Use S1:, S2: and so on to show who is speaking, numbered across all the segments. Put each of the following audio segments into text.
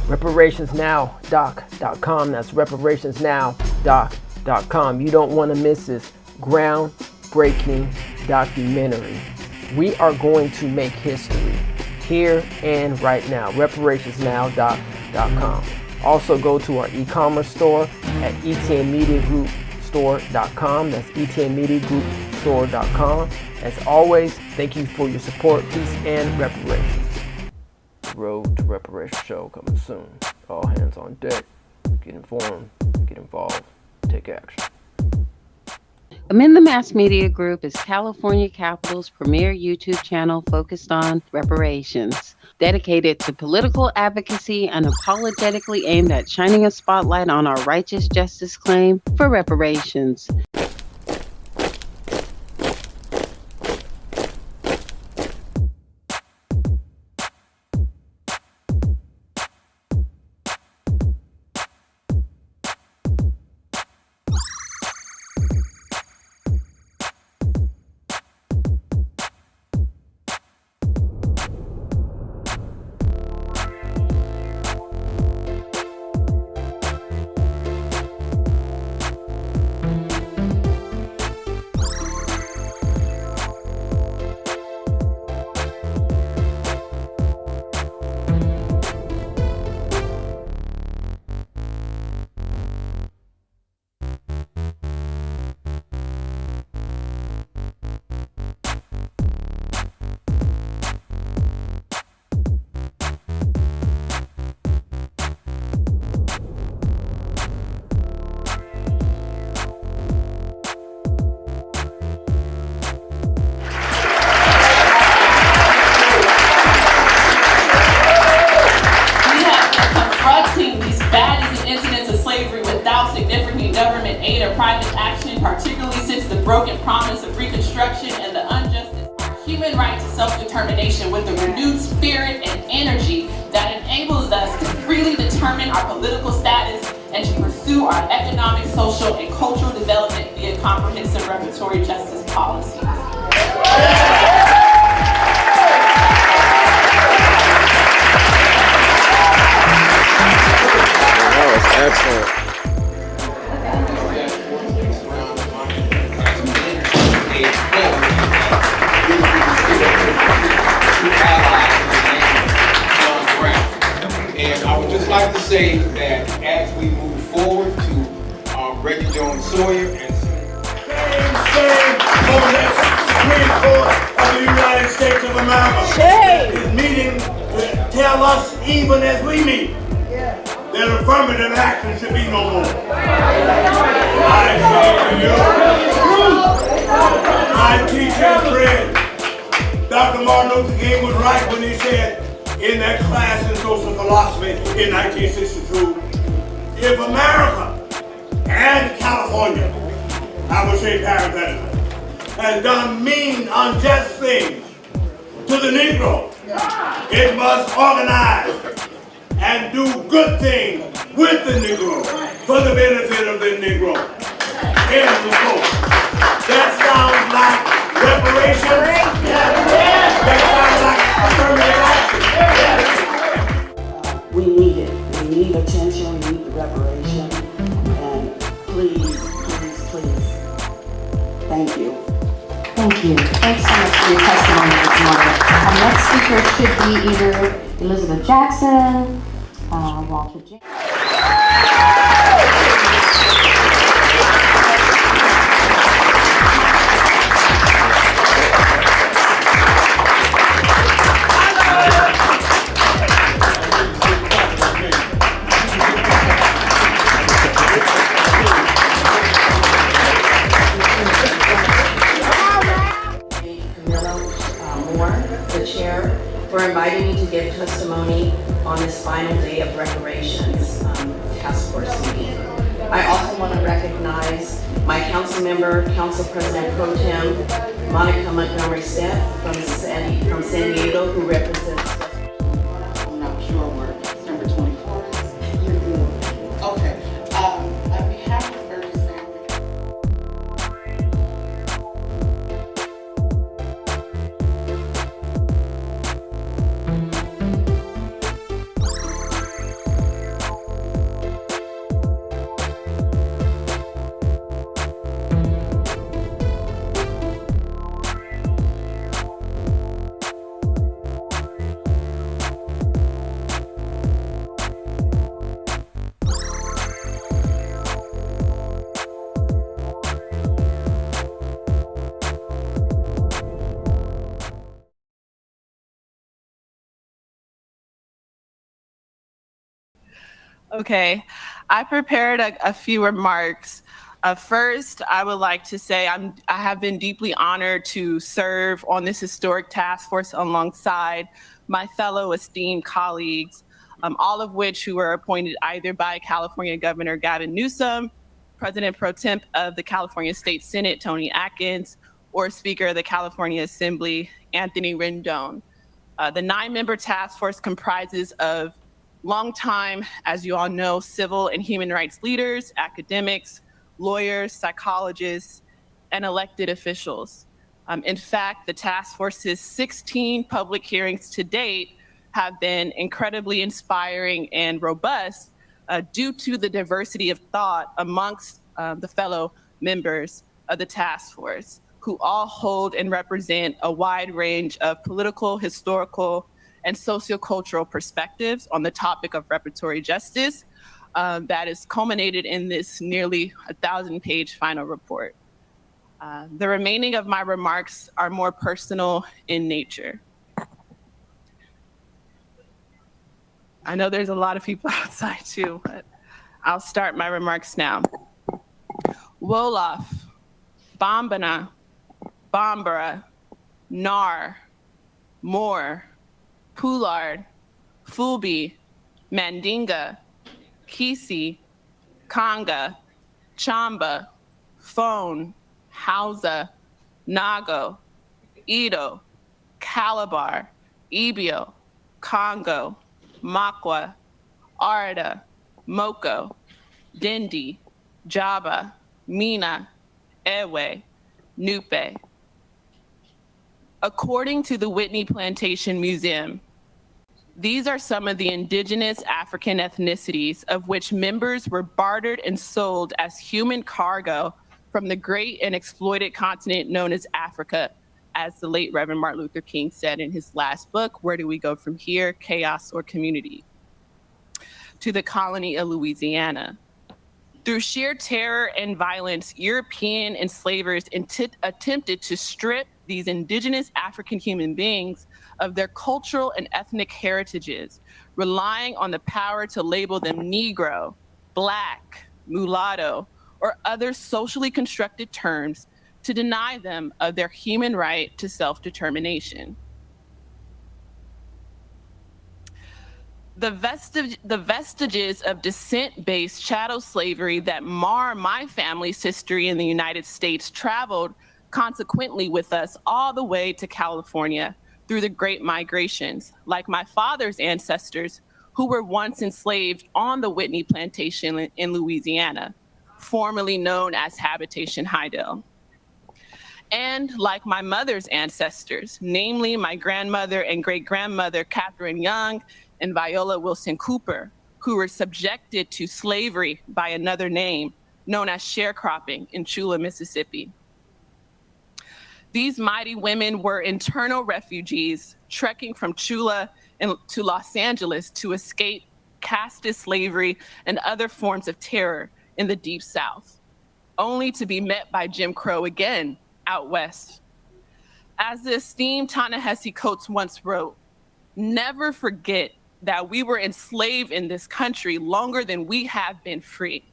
S1: reparationsnowdoc.com. That's reparationsnowdoc.com. You don't want to miss this groundbreaking documentary. We are going to make history here and right now. reparationsnowdoc.com. Also go to our e-commerce store at etnmediagroupstore.com. That's etnmediagroupstore.com. As always, thank you for your support, peace, and reparations. Road to Reparations show coming soon. All hands on deck. Get informed, get involved, take action.
S2: Amend the Mass Media Group is California Capital's premier YouTube channel focused on reparations, dedicated to political advocacy and apologetically aimed at shining a spotlight on our righteous justice claim for reparations.
S3: Particularly since the broken promise of Reconstruction and the injustice, human right to self-determination with the renewed spirit and energy that enables us to freely determine our political status and to pursue our economic, social, and cultural development via comprehensive reparatory justice policies.
S4: That was excellent.
S5: And I would just like to say that as we move forward to Reggie Jones Sawyer and
S6: on the Supreme Court of the United States of America is meeting to tell us, even as we meet, that affirmative action should be no more. I say to you, my teacher and friend, Dr. Martin Luther King was right when he said in that class in social philosophy in 1962, if America and California, I would say parenthetically, has done mean, unjust things to the Negro, it must organize and do good things with the Negro for the benefit of the Negro. End the quote. That sounds like reparations. That sounds like affirmative action.
S7: We need it. We need attention. We need the reparation. And please, please, please, thank you.
S8: Thank you. Thanks so much for your testimony this morning. Our next speaker should be either Elizabeth Jackson, Walter James.
S7: For inviting me to give testimony on this final day of reparations task force meeting. I also want to recognize my council member, Council President Pro Tem, Monica Montgomery Stepp from San Diego, who represents.
S9: I'm not sure where number 24 is. Okay. On behalf of Fergus family.
S3: Okay, I prepared a few remarks. First, I would like to say I have been deeply honored to serve on this historic task force alongside my fellow esteemed colleagues, all of which who were appointed either by California Governor Gavin Newsom, President Pro Temp of the California State Senate, Tony Atkins, or Speaker of the California Assembly, Anthony Rendon. The 9-member task force comprises of longtime, as you all know, civil and human rights leaders, academics, lawyers, psychologists, and elected officials. In fact, the task force's 16 public hearings to date have been incredibly inspiring and robust due to the diversity of thought amongst the fellow members of the task force, who all hold and represent a wide range of political, historical, and sociocultural perspectives on the topic of reparatory justice that is culminated in this nearly 1,000-page final report. The remaining of my remarks are more personal in nature. I know there's a lot of people outside too, but I'll start my remarks now. Wolof, Bombana, Bambara, Nar, Moore, Poulard, Fulby, Mandinga, Kisi, Conga, Chamba, Phone, Hausa, Nago, Edo, Calabar, Ibio, Congo, Makwa, Arda, Moko, Dindi, Jaba, Mina, Ewe, Nupe. According to the Whitney Plantation Museum, these are some of the indigenous African ethnicities of which members were bartered and sold as human cargo from the great and exploited continent known as Africa, as the late Reverend Martin Luther King said in his last book, Where Do We Go From Here, Chaos or Community, to the colony of Louisiana. Through sheer terror and violence, European enslavers attempted to strip these indigenous African human beings of their cultural and ethnic heritages, relying on the power to label them Negro, Black, mulatto, or other socially constructed terms to deny them of their human right to self-determination. The vestiges of descent-based chattel slavery that mar my family's history in the United States traveled consequently with us all the way to California through the Great Migrations, like my father's ancestors who were once enslaved on the Whitney Plantation in Louisiana, formerly known as Habitation Hydel. And like my mother's ancestors, namely my grandmother and great-grandmother, Catherine Young and Viola Wilson Cooper, who were subjected to slavery by another name, known as sharecropping in Chula, Mississippi. These mighty women were internal refugees trekking from Chula to Los Angeles to escape casteist slavery and other forms of terror in the Deep South, only to be met by Jim Crow again out west. As the esteemed Ta-Nehisi Coates once wrote, never forget that we were enslaved in this country longer than we have been free.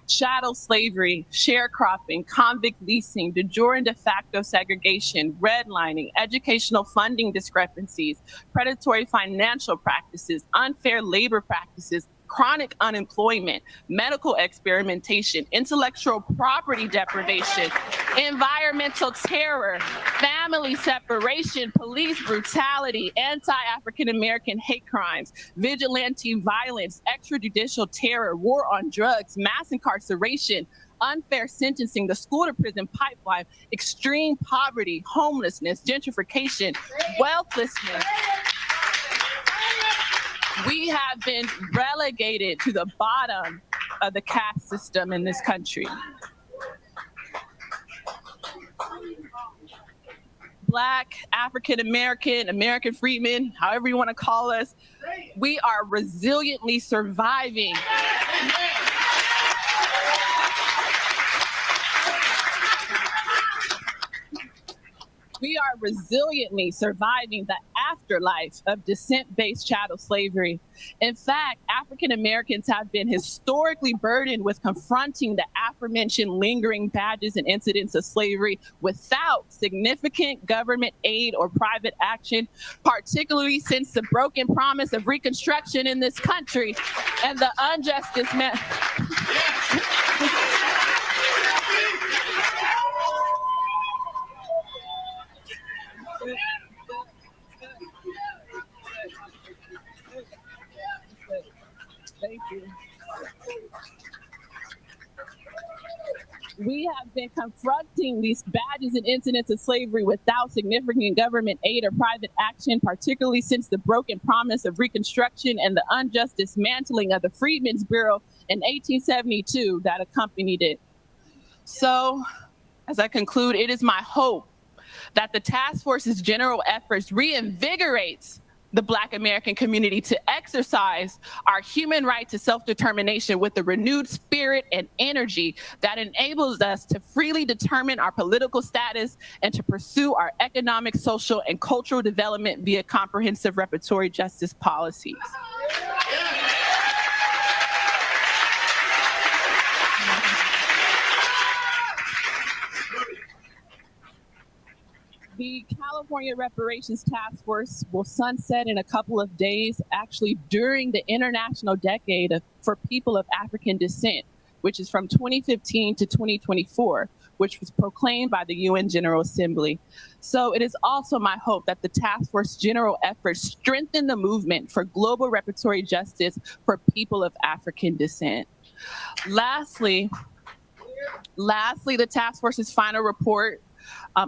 S3: Chattel slavery, sharecropping, convict leasing, de jure and de facto segregation, redlining, educational funding discrepancies, predatory financial practices, unfair labor practices, chronic unemployment, medical experimentation, intellectual property deprivation, environmental terror, family separation, police brutality, anti-African American hate crimes, vigilante violence, extrajudicial terror, war on drugs, mass incarceration, unfair sentencing, the school to prison pipeline, extreme poverty, homelessness, gentrification, wealthlessness. We have been relegated to the bottom of the caste system in this country. Black, African American, American freedmen, however you want to call us, we are resiliently surviving. We are resiliently surviving the afterlife of descent-based chattel slavery. In fact, African Americans have been historically burdened with confronting the aforementioned lingering badges and incidents of slavery without significant government aid or private action, particularly since the broken promise of Reconstruction in this country and the injustice Thank you. We have been confronting these badges and incidents of slavery without significant government aid or private action, particularly since the broken promise of Reconstruction and the unjust dismantling of the Freedmen's Bureau in 1872 that accompanied it. So, as I conclude, it is my hope that the task force's general efforts reinvigorates the Black American community to exercise our human right to self-determination with a renewed spirit and energy that enables us to freely determine our political status and to pursue our economic, social, and cultural development via comprehensive reparatory justice policies. The California Reparations Task Force will sunset in a couple of days, actually during the International Decade for People of African Descent, which is from 2015 to 2024, which was proclaimed by the UN General Assembly. So it is also my hope that the task force general efforts strengthen the movement for global reparatory justice for people of African descent. Lastly, the task force's final report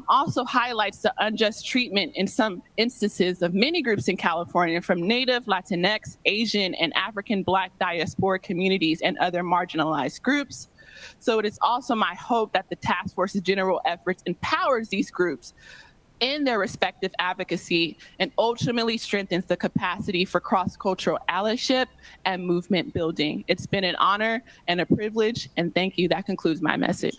S3: also highlights the unjust treatment in some instances of many groups in California, from Native, Latinx, Asian, and African Black diaspora communities and other marginalized groups. So it is also my hope that the task force's general efforts empowers these groups in their respective advocacy and ultimately strengthens the capacity for cross-cultural allyship and movement building. It's been an honor and a privilege, and thank you. That concludes my message.